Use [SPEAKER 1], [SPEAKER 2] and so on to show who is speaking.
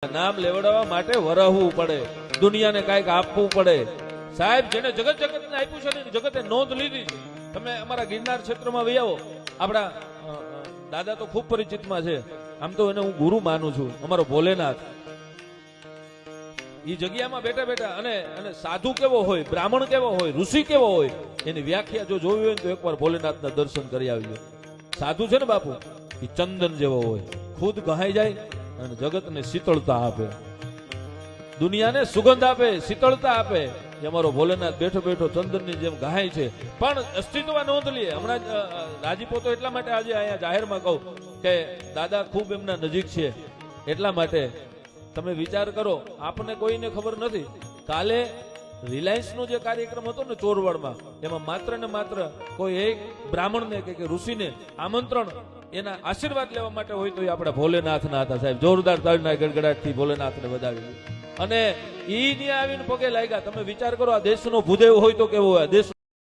[SPEAKER 1] નામ લેવડાવવા માટે વરહવું પડે, દુનિયાને કાંઈક આપવું પડે. સાહેબ જેને જગત જગતને આપ્યું છે ને જગતે નોંધ લીધી છે. તમે અમારા ગિરનાર ક્ષેત્રમાં વહી આવો, આપણા દાદા તો ખૂબ પરિચિતમાં છે, આમ તો એને હું ગુરુ માનું છું, અમારો ભોલેનાથ. એ જગ્યામાં બેઠા બેઠા અને સાધુ કેવો હોય, બ્રાહ્મણ કેવો હોય, ઋષિ કેવો હોય, એની વ્યાખ્યા જો જોવી હોય તો એકવાર ભોલેનાથના દર્શન કરી આવજો. સાધુ છે ને બાપુ, એ ચંદન જેવો હોય, ખુદ ગહાઈ જાય અને જગતને શીતળતા આપે, દુનિયાને સુગંધ આપે, શીતળતા આપે. અમારો ભોલેનાથ બેઠો બેઠો ચંદનની જેમ ગહાય છે, પણ અસ્તિત્વ નોંધ લઈએ. હમણાં જ રાજીપો તો એટલા માટે આજે અહીંયા જાહેરમાં કહું કે દાદા ખૂબ એમના નજીક છે, એટલા માટે તમે વિચાર કરો. આપને કોઈને ખબર નથી, કાલે રિલાયન્સ નો જે કાર્યક્રમ હતો ને ચોરવાડમાં, એમાં માત્ર ને માત્ર કોઈ એક બ્રાહ્મણને કે ઋષિને આમંત્રણ, એના આશીર્વાદ લેવા માટે હોય તો એ આપણા ભોલેનાથના હતા. સાહેબ જોરદાર તાળીના ગડગડાટથી ભોલેનાથને વધાવી અને ઈ આવીને પગે લાગ્યા. તમે વિચાર કરો, આ દેશનો ભૂદેવ હોય તો કેવો હોય, દેશ